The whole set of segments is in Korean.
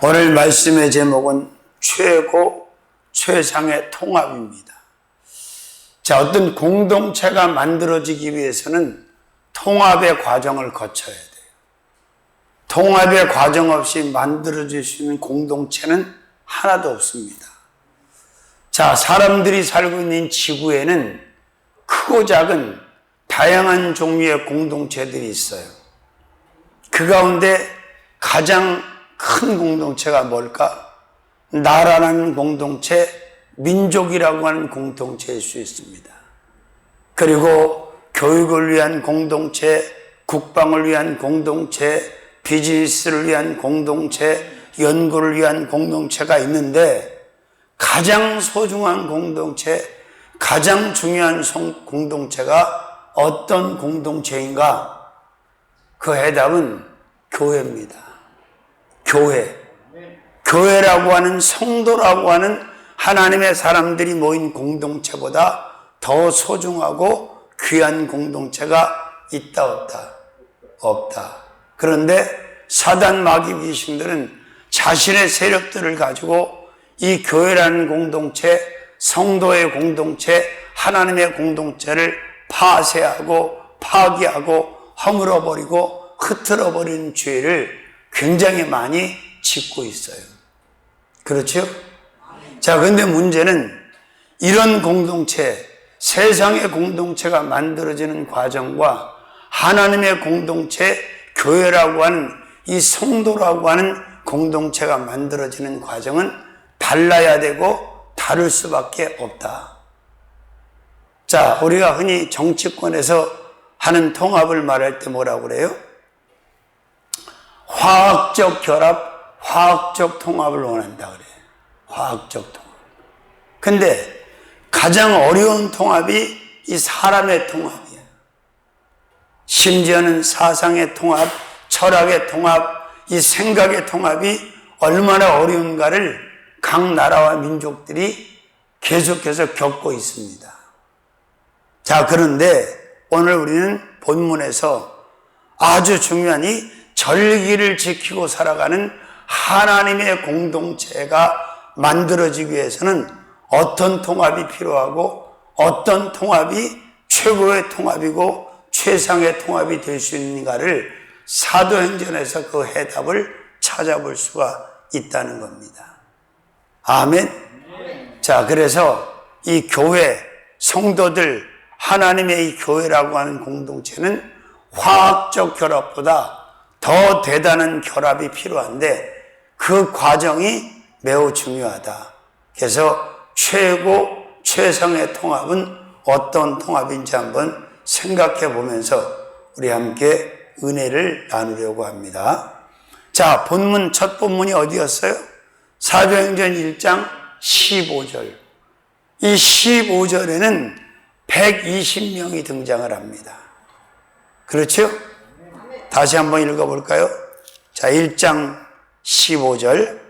오늘 말씀의 제목은 최고 최상의 통합입니다. 자, 어떤 공동체가 만들어지기 위해서는 통합의 과정을 거쳐야 돼요. 통합의 과정 없이 만들어질 수 있는 공동체는 하나도 없습니다. 자, 사람들이 살고 있는 지구에는 크고 작은 다양한 종류의 공동체들이 있어요. 그 가운데 가장 큰 공동체가 뭘까? 나라라는 공동체, 민족이라고 하는 공동체일 수 있습니다. 그리고 교육을 위한 공동체, 국방을 위한 공동체, 비즈니스를 위한 공동체, 연구를 위한 공동체가 있는데 가장 소중한 공동체, 가장 중요한 공동체가 어떤 공동체인가? 그 해답은 교회입니다. 교회라고 하는 성도라고 하는 하나님의 사람들이 모인 공동체보다 더 소중하고 귀한 공동체가 있다 없다? 없다. 그런데 사단 마귀 귀신들은 자신의 세력들을 가지고 이 교회라는 공동체, 성도의 공동체, 하나님의 공동체를 파쇄하고 파괴하고 허물어버리고 흐트러버리는 죄를 굉장히 많이 짓고 있어요. 그렇죠? 자, 근데 문제는 이런 공동체, 세상의 공동체가 만들어지는 과정과 하나님의 공동체, 교회라고 하는 이 성도라고 하는 공동체가 만들어지는 과정은 달라야 되고 다를 수밖에 없다. 자, 우리가 흔히 정치권에서 하는 통합을 말할 때 뭐라고 그래요? 화학적 결합, 화학적 통합을 원한다 그래요. 화학적 통합. 근데 가장 어려운 통합이 이 사람의 통합이에요. 심지어는 사상의 통합, 철학의 통합, 이 생각의 통합이 얼마나 어려운가를 각 나라와 민족들이 계속해서 겪고 있습니다. 자, 그런데 오늘 우리는 본문에서 아주 중요한 이 절기를 지키고 살아가는 하나님의 공동체가 만들어지기 위해서는 어떤 통합이 필요하고 어떤 통합이 최고의 통합이고 최상의 통합이 될 수 있는가를 사도행전에서 그 해답을 찾아볼 수가 있다는 겁니다. 아멘. 자, 그래서 이 교회, 성도들, 하나님의 이 교회라고 하는 공동체는 화학적 결합보다 더 대단한 결합이 필요한데 그 과정이 매우 중요하다. 그래서 최고, 최상의 통합은 어떤 통합인지 한번 생각해 보면서 우리 함께 은혜를 나누려고 합니다. 자, 본문, 첫 본문이 어디였어요? 사도행전 1장 15절. 이 15절에는 120명이 등장을 합니다. 그렇죠? 다시 한번 읽어볼까요? 자, 1장 15절.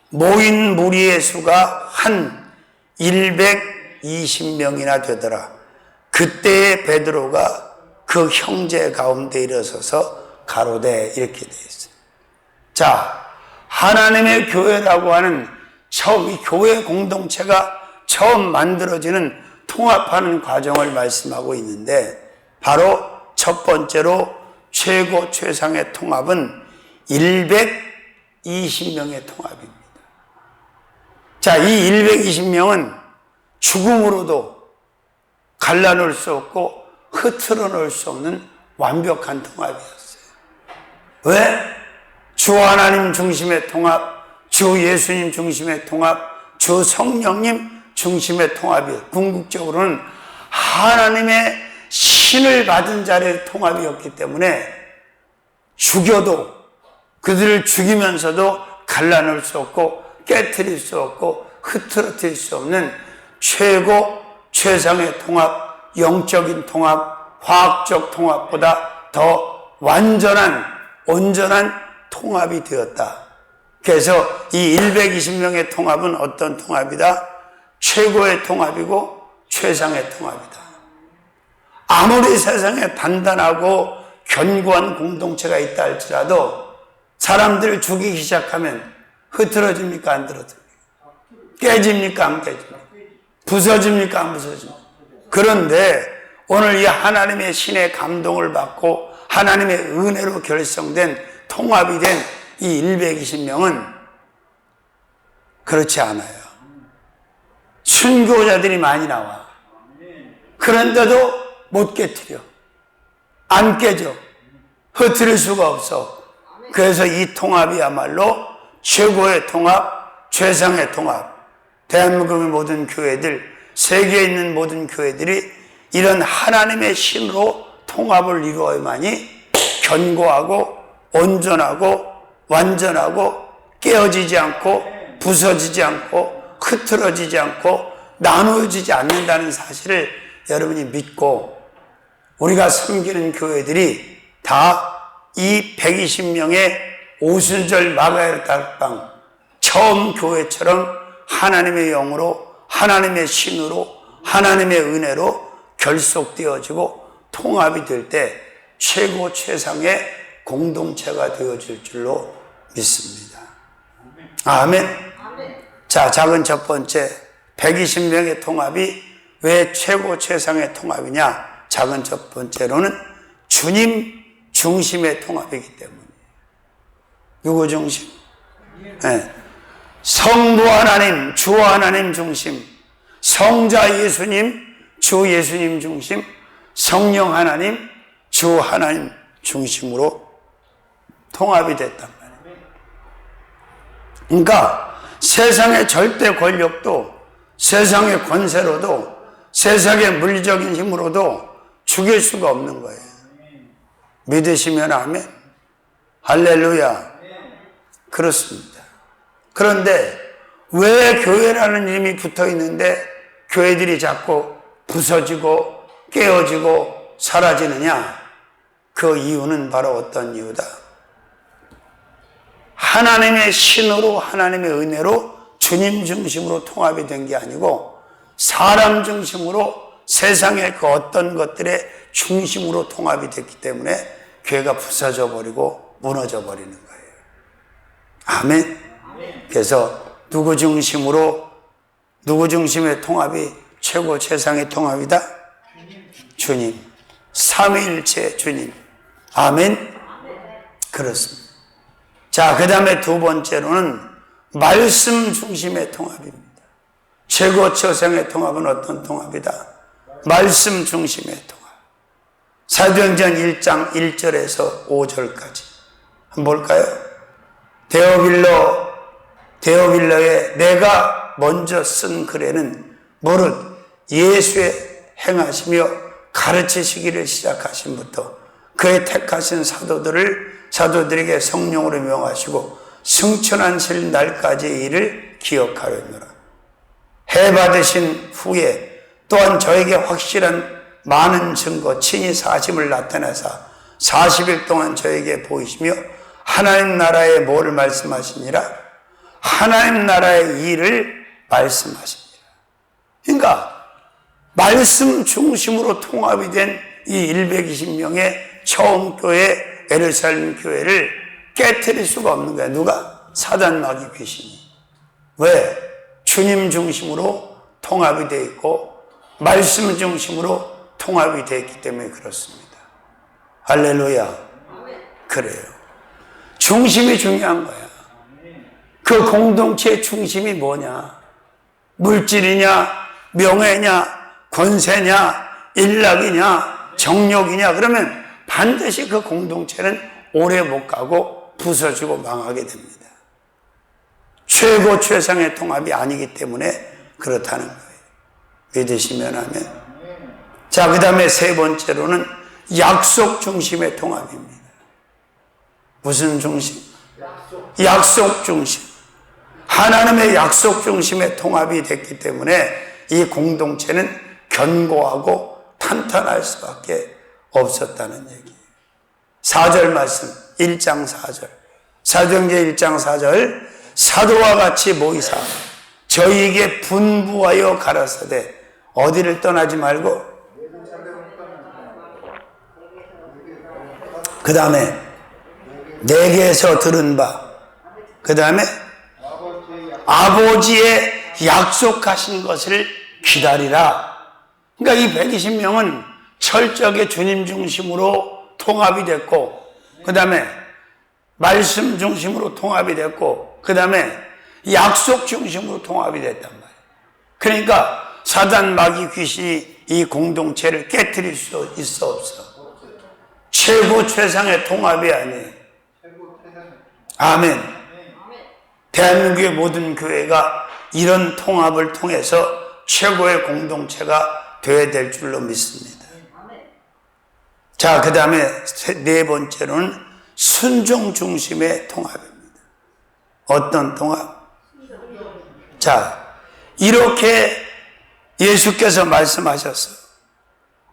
모인 무리의 수가 한 120명이나 되더라. 그때에 베드로가 그 형제 가운데 일어서서 가로되, 이렇게 되어 있어요. 자, 하나님의 교회라고 하는 처음, 이 교회 공동체가 처음 만들어지는 통합하는 과정을 말씀하고 있는데 바로 첫 번째로 최고 최상의 통합은 120명의 통합입니다. 자, 이 120명은 죽음으로도 갈라놓을 수 없고 흐트러 놓을 수 없는 완벽한 통합이었어요. 왜? 주 하나님 중심의 통합, 주 예수님 중심의 통합, 주 성령님 중심의 통합이에요. 궁극적으로는 하나님의 신을 받은 자의 통합이었기 때문에 죽여도 그들을 죽이면서도 갈라놓을 수 없고 깨트릴 수 없고 흐트러뜨릴 수 없는 최고 최상의 통합, 영적인 통합, 화학적 통합보다 더 완전한 온전한 통합이 되었다. 그래서 이 120명의 통합은 어떤 통합이다? 최고의 통합이고 최상의 통합이다. 아무리 세상에 단단하고 견고한 공동체가 있다 할지라도 사람들을 죽이기 시작하면 흐트러집니까? 안 흐트러집니까? 깨집니까? 안 깨집니까? 부서집니까? 안 부서집니까? 그런데 오늘 이 하나님의 신의 감동을 받고 하나님의 은혜로 결성된 통합이 된 이 120명은 그렇지 않아요. 순교자들이 많이 나와. 그런데도 못 깨트려. 안 깨져. 흐트릴 수가 없어. 그래서 이 통합이야말로 최고의 통합, 최상의 통합. 대한민국의 모든 교회들, 세계에 있는 모든 교회들이 이런 하나님의 신으로 통합을 이루어야만이 견고하고 온전하고 완전하고 깨어지지 않고 부서지지 않고 흐트러지지 않고 나누어지지 않는다는 사실을 여러분이 믿고 우리가 섬기는 교회들이 다 이 120명의 오순절 마가의 다락방 처음 교회처럼 하나님의 영으로 하나님의 신으로 하나님의 은혜로 결속되어지고 통합이 될 때 최고 최상의 공동체가 되어질 줄로 믿습니다. 아멘. 자, 작은 첫 번째 120명의 통합이 왜 최고 최상의 통합이냐? 작은 첫 번째로는 주님 중심의 통합이기 때문이에요. 누구 중심? 네. 성부 하나님, 주 하나님 중심, 성자 예수님, 주 예수님 중심, 성령 하나님, 주 하나님 중심으로 통합이 됐단 말이에요. 그러니까 세상의 절대 권력도 세상의 권세로도 세상의 물리적인 힘으로도 죽일 수가 없는 거예요. 믿으시면 아멘. 할렐루야. 그렇습니다. 그런데 왜 교회라는 이름이 붙어 있는데 교회들이 자꾸 부서지고 깨어지고 사라지느냐? 그 이유는 바로 어떤 이유다? 하나님의 신으로 하나님의 은혜로 주님 중심으로 통합이 된 게 아니고 사람 중심으로 세상의 그 어떤 것들의 중심으로 통합이 됐기 때문에 교회가 부서져 버리고 무너져 버리는 거예요. 아멘. 그래서 누구 중심으로 누구 중심의 통합이 최고 최상의 통합이다? 주님. 삼위일체 주님. 아멘. 그렇습니다. 자, 그 다음에 두 번째로는 말씀 중심의 통합입니다. 최고 최상의 통합은 어떤 통합이다? 말씀 중심의 통합. 사도행전 1장 1절에서 5절까지 한번 볼까요? 데오빌러에 내가 먼저 쓴 글에는 무릇 예수의 행하시며 가르치시기를 시작하신부터 그의 택하신 사도들에게 성령으로 명하시고 승천하실 날까지의 일을 기억하려느라 해 받으신 후에 또한 저에게 확실한 많은 증거 친히 사심을 나타내사 40일 동안 저에게 보이시며 하나님 나라의 뭐를 말씀하시니라? 하나님 나라의 일을 말씀하십니다. 그러니까 말씀 중심으로 통합이 된 이 120명의 처음 교회 예루살렘 교회를 깨트릴 수가 없는 거야. 누가? 사단 마귀 귀신이. 왜? 주님 중심으로 통합이 되어 있고 말씀 중심으로 통합이 되어 있기 때문에 그렇습니다. 할렐루야. 그래요. 중심이 중요한 거야. 그 공동체의 중심이 뭐냐? 물질이냐, 명예냐, 권세냐, 일락이냐, 정욕이냐, 그러면 반드시 그 공동체는 오래 못 가고 부서지고 망하게 됩니다. 최고 최상의 통합이 아니기 때문에 그렇다는 거예요. 믿으시면 하면. 자, 그 다음에 세 번째로는 약속 중심의 통합입니다. 무슨 중심? 약속 중심. 하나님의 약속 중심의 통합이 됐기 때문에 이 공동체는 견고하고 탄탄할 수밖에 없었다는 얘기예요. 4절 말씀, 1장 4절. 사도행전 1장 4절. 사도와 같이 모이사 저희에게 분부하여 가라사대 어디를 떠나지 말고 그 다음에 내게서 들은 바 그 다음에 아버지의 약속하신 것을 기다리라. 그러니까 이 120명은 철저하게 주님 중심으로 통합이 됐고, 그 다음에 말씀 중심으로 통합이 됐고, 그 다음에 약속 중심으로 통합이 됐단 말이에요. 그러니까 사단, 마귀, 귀신이 이 공동체를 깨트릴 수 있어 없어? 최고 최상의 통합이 아니에요. 아멘. 대한민국의 모든 교회가 이런 통합을 통해서 최고의 공동체가 되어야 될 줄로 믿습니다. 자, 그 다음에 네 번째로는 순종 중심의 통합입니다. 어떤 통합? 자, 이렇게 예수께서 말씀하셨어요.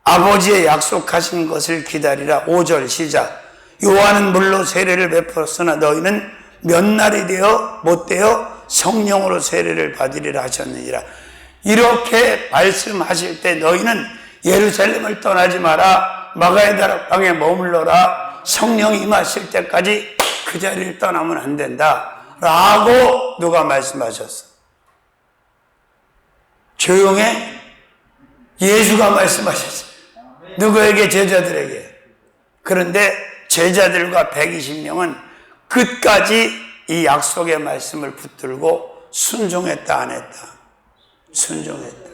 아버지의 약속하신 것을 기다리라. 5절 시작. 요한은 물로 세례를 베풀었으나 너희는 몇 날이 되어 못 되어 성령으로 세례를 받으리라 하셨느니라. 이렇게 말씀하실 때 너희는 예루살렘을 떠나지 마라. 마가의 다락방에 머물러라. 성령이 임하실 때까지 그 자리를 떠나면 안 된다. 라고 누가 말씀하셨어? 조용해? 예수가 말씀하셨어요. 누구에게? 제자들에게. 그런데 제자들과 120명은 끝까지 이 약속의 말씀을 붙들고 순종했다 안 했다? 순종했다.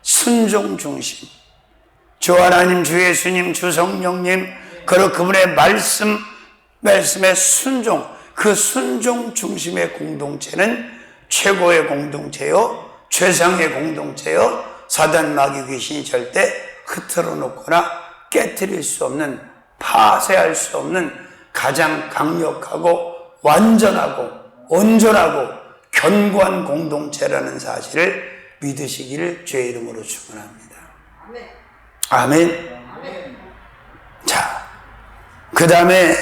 순종 중심. 주 하나님, 주 예수님, 주 성령님, 그리고 그분의 말씀의 순종, 그 순종 중심의 공동체는 최고의 공동체요, 최상의 공동체요, 사단, 마귀, 귀신이 절대 흐트러 놓거나 깨트릴 수 없는, 파쇄할 수 없는 가장 강력하고 완전하고 온전하고 견고한 공동체라는 사실을 믿으시기를 주의 이름으로 축원합니다. 아멘. 자, 그 다음에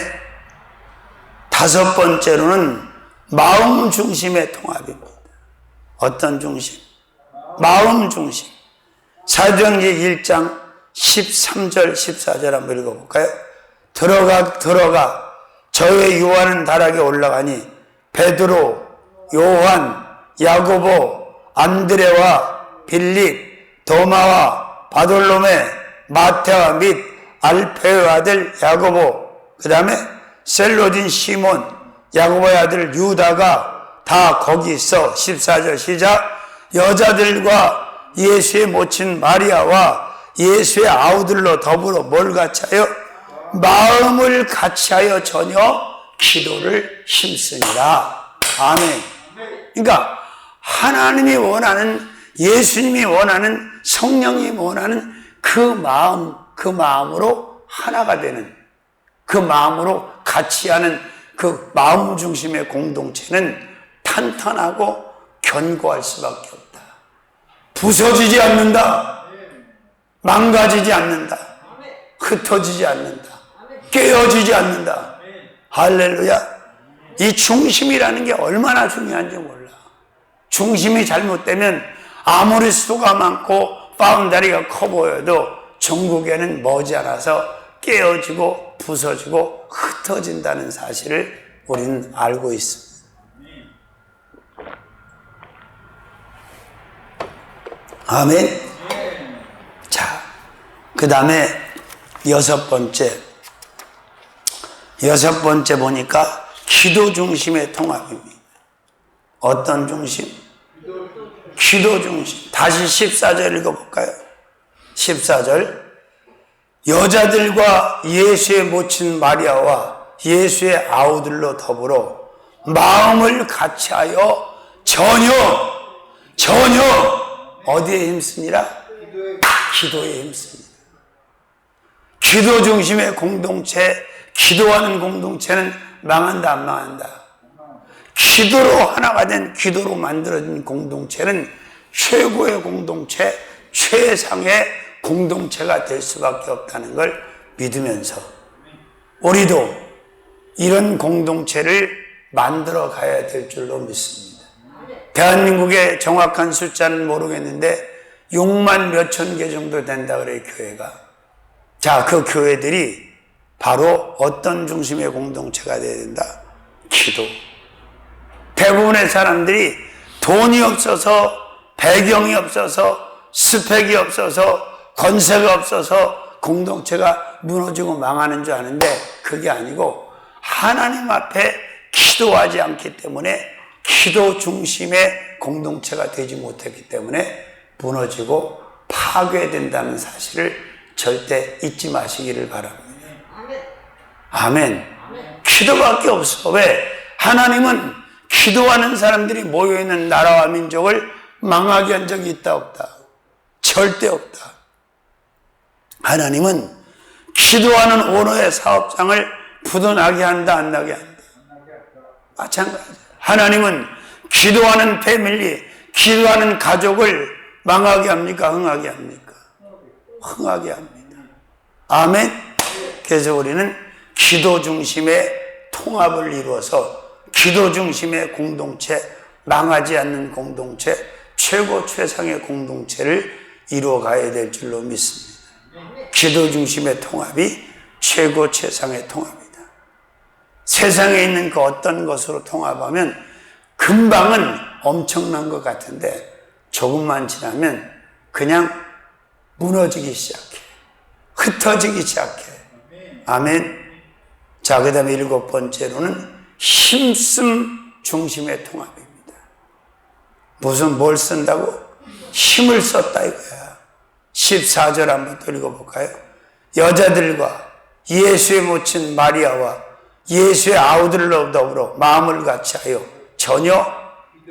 다섯 번째로는 마음 중심의 통합입니다. 어떤 중심? 마음 중심. 사도행전 1장 13절 14절 한번 읽어볼까요? 들어가 저의 요한은 다락에 올라가니 베드로, 요한, 야고보, 안드레와 빌립, 도마와 바돌로메, 마태와 및 알페의 아들 야고보, 그 다음에 셀로딘 시몬, 야고보의 아들 유다가 다 거기 있어. 14절 시작. 여자들과 예수의 모친 마리아와 예수의 아우들로 더불어 뭘 같이 하여? 마음을 같이 하여 전혀 기도를 힘쓰니라. 아멘. 그러니까 하나님이 원하는, 예수님이 원하는, 성령이 원하는 그 마음으로 하나가 되는, 그 마음으로 같이 하는 그 마음 중심의 공동체는 탄탄하고 견고할 수밖에 없다. 부서지지 않는다. 망가지지 않는다. 흩어지지 않는다. 깨어지지 않는다. 할렐루야. 이 중심이라는 게 얼마나 중요한지 몰라. 중심이 잘못되면 아무리 수가 많고 바운다리가 커 보여도 전국에는 머지않아서 깨어지고 부서지고 흩어진다는 사실을 우리는 알고 있습니다. 아멘. 자, 그 다음에 여섯 번째 보니까 기도 중심의 통합입니다. 어떤 중심? 기도 중심. 다시 14절 읽어볼까요? 14절. 여자들과 예수의 모친 마리아와 예수의 아우들로 더불어 마음을 같이하여 전혀 어디에 힘쓰니라? 기도에 힘씁니다. 기도 중심의 공동체, 기도하는 공동체는 망한다 안 망한다? 기도로 하나가 된, 기도로 만들어진 공동체는 최고의 공동체, 최상의 공동체가 될 수밖에 없다는 걸 믿으면서 우리도 이런 공동체를 만들어 가야 될 줄로 믿습니다. 대한민국의 정확한 숫자는 모르겠는데 6만 몇천 개 정도 된다 그래요, 교회가. 자, 그 교회들이 바로 어떤 중심의 공동체가 되어야 된다? 기도. 대부분의 사람들이 돈이 없어서, 배경이 없어서, 스펙이 없어서, 권세가 없어서 공동체가 무너지고 망하는 줄 아는데 그게 아니고 하나님 앞에 기도하지 않기 때문에 기도 중심의 공동체가 되지 못했기 때문에 무너지고 파괴된다는 사실을 절대 잊지 마시기를 바랍니다. 아멘. 기도밖에 없어. 왜? 하나님은 기도하는 사람들이 모여있는 나라와 민족을 망하게 한 적이 있다 없다? 절대 없다. 하나님은 기도하는 오너의 사업장을 부도나게 한다 안 나게 한다? 마찬가지야. 하나님은 기도하는 패밀리, 기도하는 가족을 망하게 합니까? 흥하게 합니까? 흥하게 합니다. 아멘. 그래서 우리는 기도 중심의 통합을 이루어서 기도 중심의 공동체, 망하지 않는 공동체, 최고 최상의 공동체를 이루어가야 될 줄로 믿습니다. 기도 중심의 통합이 최고 최상의 통합이다. 세상에 있는 그 어떤 것으로 통합하면 금방은 엄청난 것 같은데 조금만 지나면 그냥 무너지기 시작해. 흩어지기 시작해. 아멘. 자, 그 다음에 7번째로는 힘씀 중심의 통합입니다. 뭘 쓴다고? 힘을 썼다 이거야. 14절 한번 또 읽어볼까요? 여자들과 예수의 모친 마리아와 예수의 아우들로 더불어 마음을 같이하여 전혀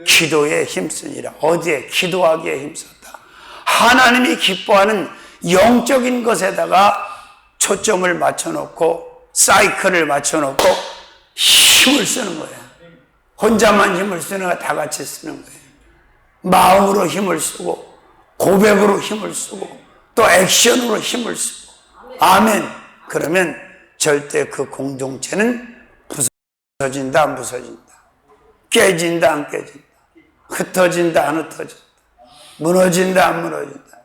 기도에 힘쓰니라. 어디에? 기도하기에 힘썼다. 하나님이 기뻐하는 영적인 것에다가 초점을 맞춰놓고 사이클을 맞춰놓고 힘을 쓰는 거야. 혼자만 힘을 쓰는 거 다 같이 쓰는 거예요. 마음으로 힘을 쓰고 고백으로 힘을 쓰고 또 액션으로 힘을 쓰고. 아멘. 그러면 절대 그 공동체는 부서진다 안 부서진다, 깨진다 안 깨진다, 흩어진다 안 흩어진다, 무너진다 안 무너진다.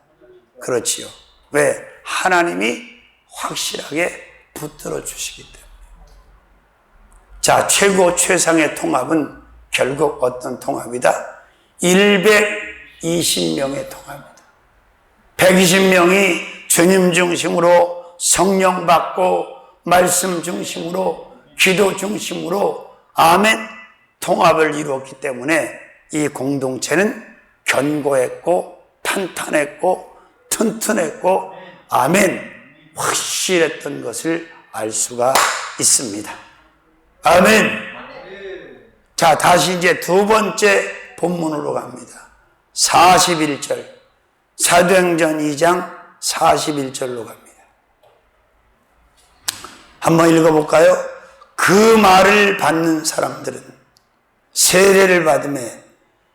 그렇지요. 왜? 하나님이 확실하게 붙들어 주시기 때문에. 자, 최고 최상의 통합은 결국 어떤 통합이다? 120명의 통합이다. 120명이 주님 중심으로 성령 받고 말씀 중심으로 기도 중심으로 아멘 통합을 이루었기 때문에 이 공동체는 견고했고 탄탄했고 튼튼했고 아멘 확실했던 것을 알 수가 있습니다. 아멘. 자, 다시 이제 두 번째 본문으로 갑니다. 41절 사도행전 2장 41절로 갑니다. 한번 읽어볼까요? 그 말을 받는 사람들은 세례를 받음에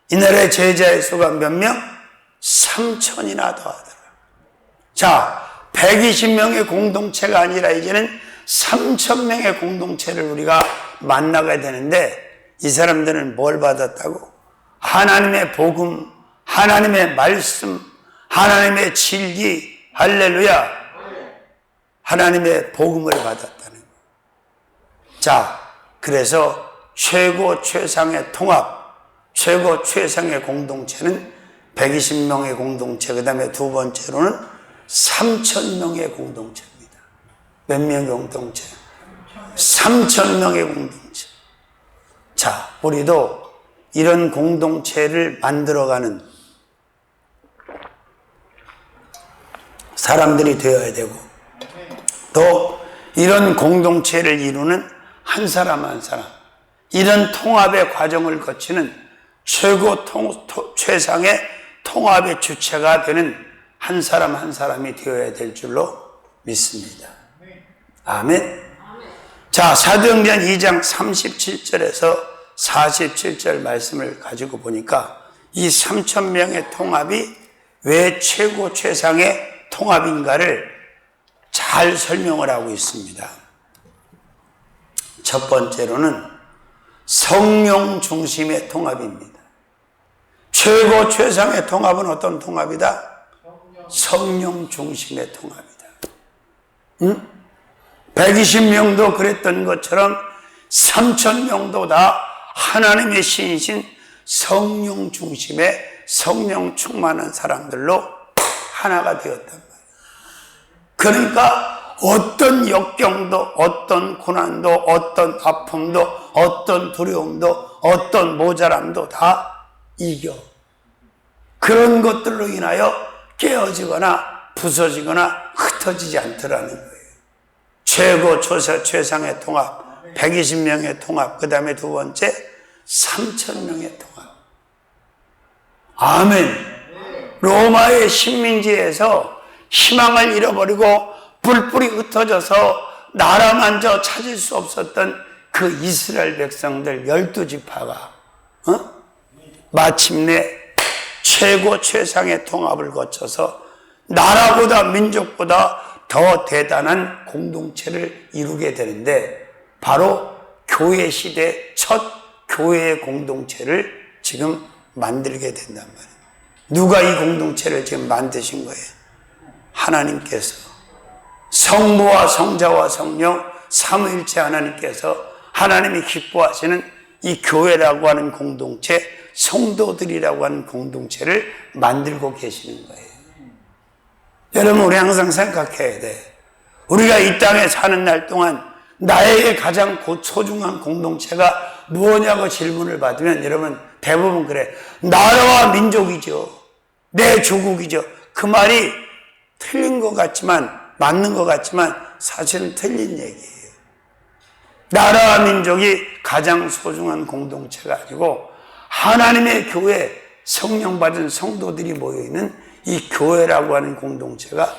이날의 제자의 수가 몇 명? 3,000이나 더하더라. 자, 120명의 공동체가 아니라 이제는 3,000명의 공동체를 우리가 만나게 되는데 이 사람들은 뭘 받았다고? 하나님의 복음, 하나님의 말씀, 하나님의 진리, 할렐루야. 하나님의 복음을 받았다는 거예요. 자, 그래서 최고 최상의 통합, 최고 최상의 공동체는 120명의 공동체, 그 다음에 두 번째로는 3,000명의 공동체입니다. 몇 명의 공동체? 3,000명의 공동체. 자, 우리도 이런 공동체를 만들어가는 사람들이 되어야 되고 또 이런 공동체를 이루는 한 사람 한 사람, 이런 통합의 과정을 거치는 최고 최상의 통합의 주체가 되는 한 사람 한 사람이 되어야 될 줄로 믿습니다. 아멘. 자, 사도행전 2장 37절에서 47절 말씀을 가지고 보니까 이 3,000명의 통합이 왜 최고 최상의 통합인가를 잘 설명을 하고 있습니다. 첫 번째로는 성령 중심의 통합입니다. 최고 최상의 통합은 어떤 통합이다? 성령 중심의 통합이다. 120명도 그랬던 것처럼 3,000명도 다 하나님의 신이신 성령 중심의 성령 충만한 사람들로 하나가 되었단 말이에요. 그러니까 어떤 역경도, 어떤 고난도, 어떤 아픔도, 어떤 두려움도, 어떤 모자람도 다 이겨. 그런 것들로 인하여 깨어지거나 부서지거나 흩어지지 않더라는 거예요. 최고, 최상의 통합, 120명의 통합, 그 다음에 두 번째, 3,000명의 통합. 아멘. 로마의 식민지에서 희망을 잃어버리고 뿔뿔이 흩어져서 나라만저 찾을 수 없었던 그 이스라엘 백성들 12지파가 마침내 최고 최상의 통합을 거쳐서 나라보다 민족보다 더 대단한 공동체를 이루게 되는데 바로 교회 시대 첫 교회의 공동체를 지금 만들게 된단 말이에요. 누가 이 공동체를 지금 만드신 거예요? 하나님께서. 성부와 성자와 성령 삼위일체 하나님께서 하나님이 기뻐하시는 이 교회라고 하는 공동체, 성도들이라고 하는 공동체를 만들고 계시는 거예요. 여러분, 우리 항상 생각해야 돼. 우리가 이 땅에 사는 날 동안 나에게 가장 소중한 공동체가 무엇냐고 질문을 받으면 여러분 대부분 그래. 나라와 민족이죠. 내 조국이죠. 그 말이 틀린 것 같지만, 맞는 것 같지만 사실은 틀린 얘기예요. 나라와 민족이 가장 소중한 공동체가 아니고 하나님의 교회, 성령 받은 성도들이 모여있는 이 교회라고 하는 공동체가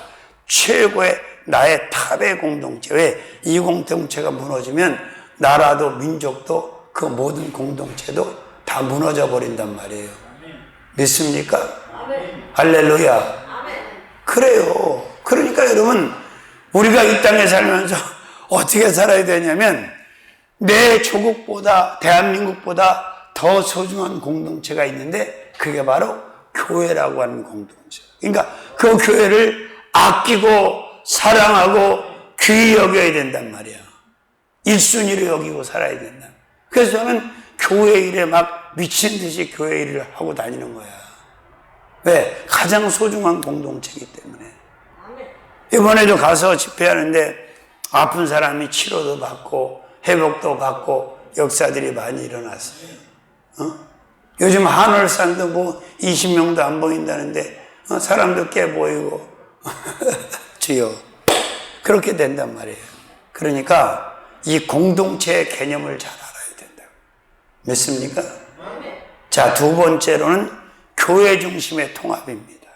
최고의 나의 탑의 공동체. 왜? 이 공동체가 무너지면 나라도 민족도 그 모든 공동체도 다 무너져 버린단 말이에요. 믿습니까? 할렐루야. 그래요. 그러니까 여러분, 우리가 이 땅에 살면서 어떻게 살아야 되냐면 내 조국보다, 대한민국보다 더 소중한 공동체가 있는데 그게 바로 교회라고 하는 공동체. 그러니까 그 교회를 아끼고 사랑하고 귀히 여겨야 된단 말이야. 1순위로 여기고 살아야 된다. 그래서 저는 교회 일에 막 미친 듯이 교회 일을 하고 다니는 거야. 왜? 가장 소중한 공동체이기 때문에. 이번에도 가서 집회하는데 아픈 사람이 치료도 받고 회복도 받고 역사들이 많이 일어났어요. 요즘 한월산도 뭐 20명도 안 보인다는데 사람도 꽤 보이고 주여 그렇게 된단 말이에요. 그러니까 이 공동체의 개념을 잘 알아야 된다. 믿습니까? 자, 두 번째로는 교회 중심의 통합입니다.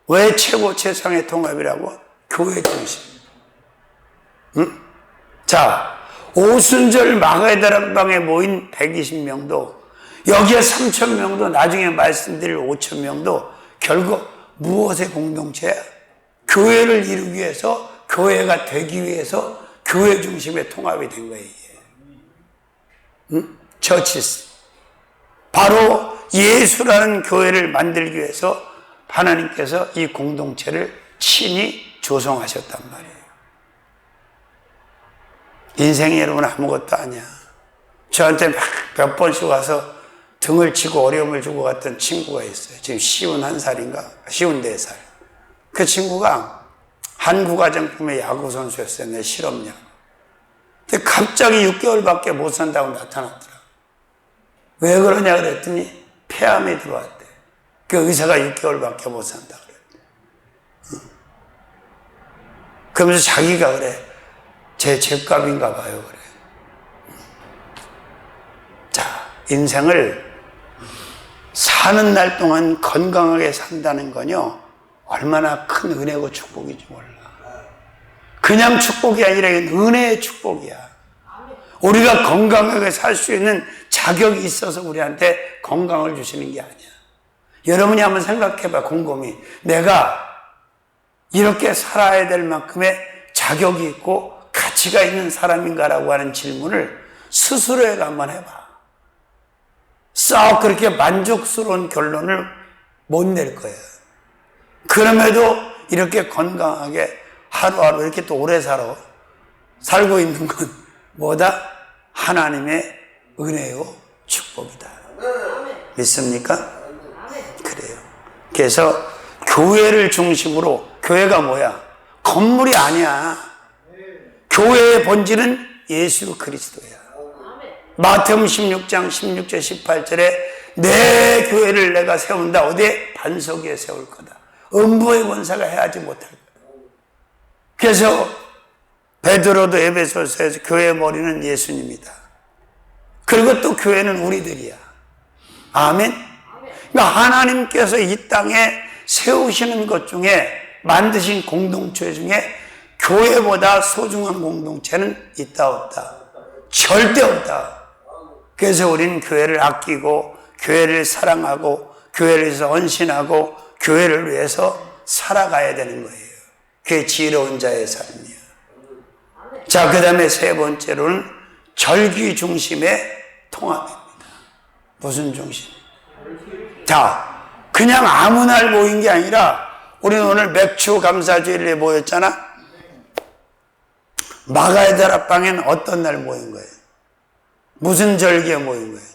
왜 최고 최상의 통합이라고? 교회 중심. 자, 오순절 마가다락방에 모인 120명도 여기에 3,000명도 나중에 말씀드릴 5,000명도 결국 무엇의 공동체야? 교회를 이루기 위해서, 교회가 되기 위해서 교회 중심의 통합이 된 거예요. 처치스. 바로 예수라는 교회를 만들기 위해서 하나님께서 이 공동체를 친히 조성하셨단 말이에요. 인생이 여러분 아무것도 아니야. 저한테 몇 번씩 와서 등을 치고 어려움을 주고 갔던 친구가 있어요. 지금 51살인가? 54살. 그 친구가 한국가정품의 야구선수였어요. 내 실업야구. 근데 갑자기 6개월밖에 못 산다고 나타났더라. 왜 그러냐 그랬더니 폐암이 들어왔대. 그 의사가 6개월밖에 못 산다 그랬대. 그러면서 자기가 그래. 제 죗값인가 봐요. 그래. 자, 인생을 사는 날 동안 건강하게 산다는 건요, 얼마나 큰 은혜고 축복인지 몰라. 그냥 축복이 아니라 이건 은혜의 축복이야. 우리가 건강하게 살 수 있는 자격이 있어서 우리한테 건강을 주시는 게 아니야. 여러분이 한번 생각해봐, 곰곰이. 내가 이렇게 살아야 될 만큼의 자격이 있고 가치가 있는 사람인가라고 하는 질문을 스스로에게 한번 해봐. 썩 그렇게 만족스러운 결론을 못 낼 거야. 그럼에도 이렇게 건강하게 하루하루 이렇게 또 오래 살고 있는 건 뭐다? 하나님의 은혜요 축복이다. 믿습니까? 그래요. 그래서 교회를 중심으로, 교회가 뭐야? 건물이 아니야. 교회의 본질은 예수 그리스도야. 마태복음 16장 16절 18절에 내 교회를 내가 세운다. 어디에? 반석 위에 세울 거다. 음부의 권세가 해하지 못할 거다. 그래서 베드로도 에베소서에서 교회의 머리는 예수님이다. 그리고 또 교회는 우리들이야. 아멘. 그러니까 하나님께서 이 땅에 세우시는 것 중에, 만드신 공동체 중에 교회보다 소중한 공동체는 있다 없다? 절대 없다. 그래서 우리는 교회를 아끼고 교회를 사랑하고 교회를 위해서 헌신하고 교회를 위해서 살아가야 되는 거예요. 그게 지혜로운 자의 삶이에요. 자, 그 다음에 세 번째로는 절기 중심의 통합입니다. 무슨 중심? 자, 그냥 아무 날 모인 게 아니라 우리는 오늘 맥주 감사주일에 모였잖아. 마가의 앞방에는 어떤 날 모인 거예요? 무슨 절기에 모인 거예요?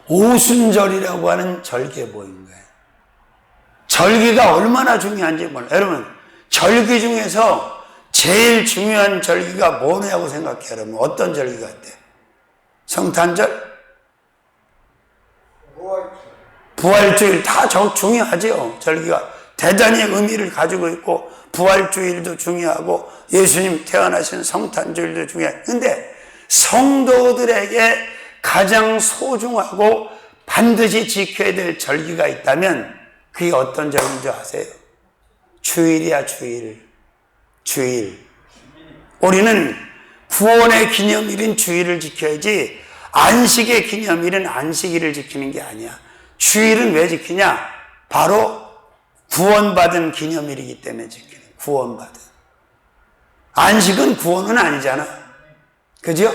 오순절이라고 하는 절기에 모인 거예요. 절기가 얼마나 중요한지 몰라요. 여러분, 절기 중에서 제일 중요한 절기가 뭐냐고 생각해요. 여러분, 어떤 절기 같아요? 성탄절? 부활주일 다 중요하죠. 절기가 대단히 의미를 가지고 있고 부활주일도 중요하고 예수님 태어나신 성탄주일도 중요해요. 근데 성도들에게 가장 소중하고 반드시 지켜야 될 절기가 있다면 그게 어떤 절기인 줄 아세요? 주일이야, 주일. 주일. 우리는 구원의 기념일인 주일을 지켜야지 안식의 기념일은 안식일을 지키는 게 아니야. 주일은 왜 지키냐? 바로 구원받은 기념일이기 때문에 지키는 거예요. 구원받은. 안식은 구원은 아니잖아. 그죠?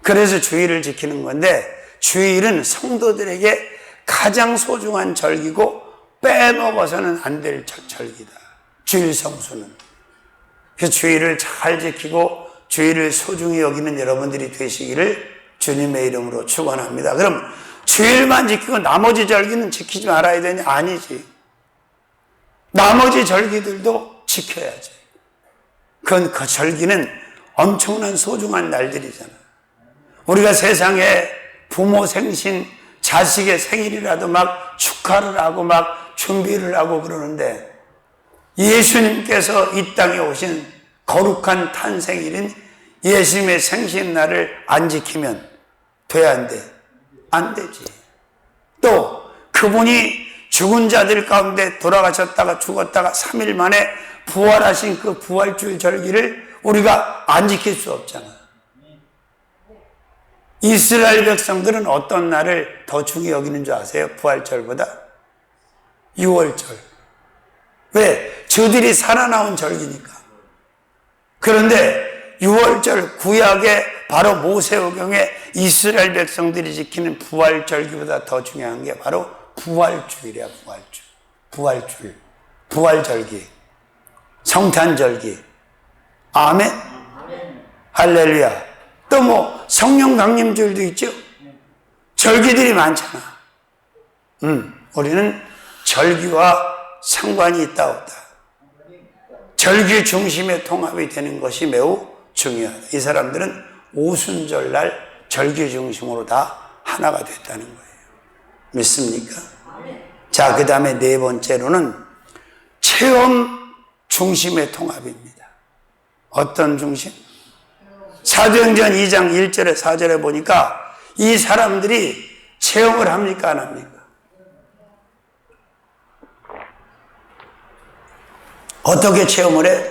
그래서 주일을 지키는 건데 주일은 성도들에게 가장 소중한 절기고 빼먹어서는 안 될 절기다. 주일 성수는. 그래서 주일을 잘 지키고 주일을 소중히 여기는 여러분들이 되시기를 주님의 이름으로 축원합니다. 그럼 주일만 지키고 나머지 절기는 지키지 말아야 되냐? 아니지. 나머지 절기들도 지켜야지. 그 절기는 엄청난 소중한 날들이잖아. 우리가 세상에 부모 생신, 자식의 생일이라도 막 축하를 하고 막 준비를 하고 그러는데 예수님께서 이 땅에 오신 거룩한 탄생일인 예수님의 생신날을 안 지키면 돼, 안 돼? 안 되지. 또 그분이 죽은 자들 가운데 돌아가셨다가 죽었다가 3일 만에 부활하신 그 부활주일 절기를 우리가 안 지킬 수 없잖아. 이스라엘 백성들은 어떤 날을 더 중요히 여기는 줄 아세요? 부활절보다? 6월절. 왜? 저들이 살아나온 절기니까. 그런데 6월절 구약의 바로 모세오경에 이스라엘 백성들이 지키는 부활절기보다 더 중요한 게 바로 부활주일이야. 부활주일. 부활절기. 성탄절기. 아멘? 할렐루야. 또 뭐 성령 강림주일도 있죠. 절기들이 많잖아. 우리는 절기와 상관이 있다 없다. 절기 중심의 통합이 되는 것이 매우 중요하다. 이 사람들은 오순절날 절기 중심으로 다 하나가 됐다는 거예요. 믿습니까? 자, 그 다음에 네 번째로는 체험 중심의 통합입니다. 어떤 중심? 사도행전 2장 1절에 4절에 보니까 이 사람들이 체험을 합니까? 안 합니까? 어떻게 체험을 해?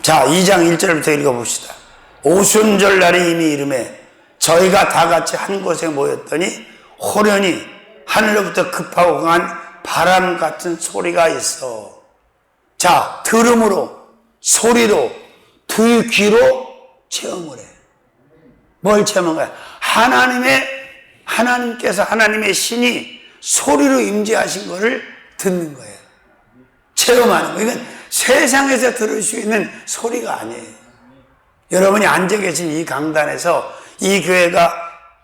자, 2장 1절부터 읽어봅시다. 오순절 날이 이미 이름에 저희가 다 같이 한 곳에 모였더니 호련히 하늘로부터 급하고 강한 바람 같은 소리가 있어. 자, 들음으로, 소리로, 두 귀로 체험을 해. 뭘 체험한 거야? 하나님께서 하나님의 신이 소리로 임재하신 것을 듣는 거예요. 체험하는 거예요. 이건 세상에서 들을 수 있는 소리가 아니에요. 여러분이 앉아 계신 이 강단에서 이 교회가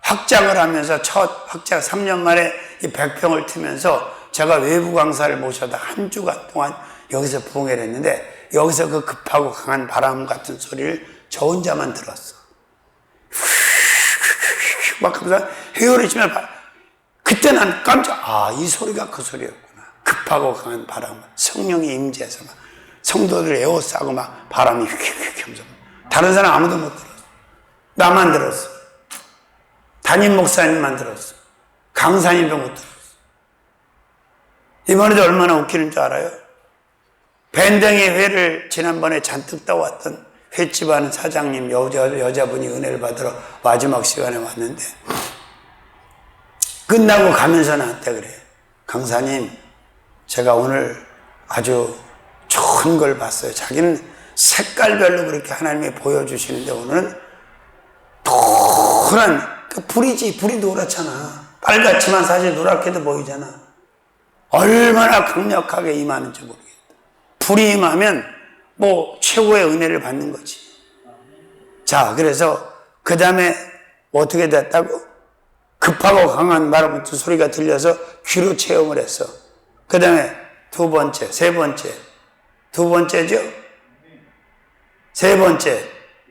확장을 하면서 첫 확장 3년 만에 이 100평을 트면서 제가 외부 강사를 모셔다 한 주간 동안 여기서 부흥회를 했는데 여기서 그 급하고 강한 바람 같은 소리를 저 혼자만 들었어. 막 하면서 회오리 치면 그때 난 깜짝 이 소리가 그 소리였구나. 급하고 강한 바람, 성령이 임재해서 막 성도들 에워싸고 막 바람이 휙휙 하면서 다른 사람 아무도 못 들었어. 나만 들었어. 담임 목사님만 들었어. 강사님도 못 들었어. 이번에도 얼마나 웃기는 줄 알아요? 밴댕이 회를 지난번에 잔뜩 떠왔던 횟집 하는 사장님 여자분이 은혜를 받으러 마지막 시간에 왔는데 끝나고 가면서 나한테 그래. 강사님, 제가 오늘 아주 좋은 걸 봤어요. 자기는 색깔별로 그렇게 하나님이 보여주시는데 오늘은 노란 불이지. 불이 노랗잖아. 빨갛지만 사실 노랗게도 보이잖아. 얼마나 강력하게 임하는지 모르겠다. 불이 임하면 뭐 최고의 은혜를 받는 거지. 자, 그래서 그 다음에 어떻게 됐다고? 급하고 강한 바람 같은 소리가 들려서 귀로 체험을 했어. 그 다음에 두 번째, 세 번째. 두 번째죠? 세 번째,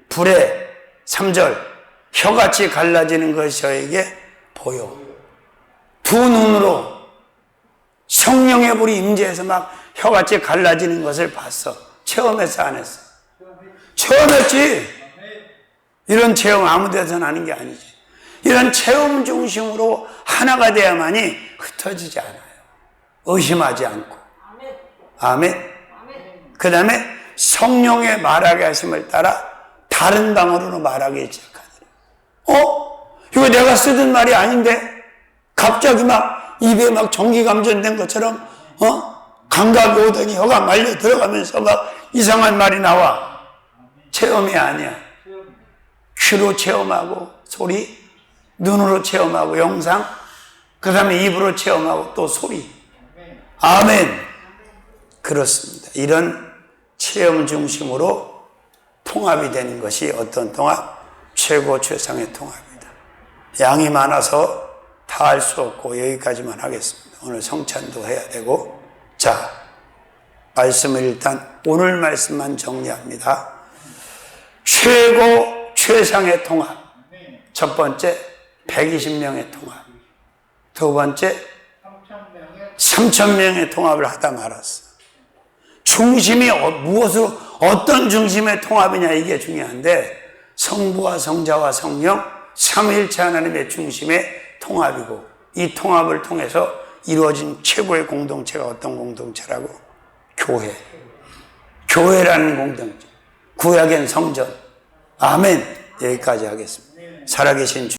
불에 3절. 혀같이 갈라지는 것이 저에게 보여. 두 눈으로 성령의 불이 임재해서 막 혀같이 갈라지는 것을 봤어. 체험했어, 안 했어? 체험했지. 이런 체험 아무 데서는 하는 게 아니지. 이런 체험 중심으로 하나가 돼야만이 흩어지지 않아요. 의심하지 않고. 아멘. 그 다음에 성령의 말하게 하심을 따라 다른 방언으로 말하기 시작하더라. 이거 내가 쓰던 말이 아닌데 갑자기 막 입에 막 전기 감전된 것처럼 감각이 오더니 혀가 말려 들어가면서 막 이상한 말이 나와. 체험이 아니야. 귀로 체험하고 소리, 눈으로 체험하고 영상, 그 다음에 입으로 체험하고 또 소리. 아멘. 그렇습니다. 이런 체험 중심으로 통합이 되는 것이 어떤 통합? 최고 최상의 통합이다. 양이 많아서 다 할 수 없고 여기까지만 하겠습니다. 오늘 성찬도 해야 되고. 자, 말씀을 일단 오늘 말씀만 정리합니다. 최고 최상의 통합. 첫 번째 120명의 통합. 두 번째 3,000명의 통합을 하다 말았어. 중심이 무엇으로 어떤 중심의 통합이냐 이게 중요한데 성부와 성자와 성령 삼위일체 하나님의 중심의 통합이고 이 통합을 통해서 이루어진 최고의 공동체가 어떤 공동체라고? 교회. 교회라는 공동체. 구약엔 성전. 아멘. 여기까지 하겠습니다. 살아계신 주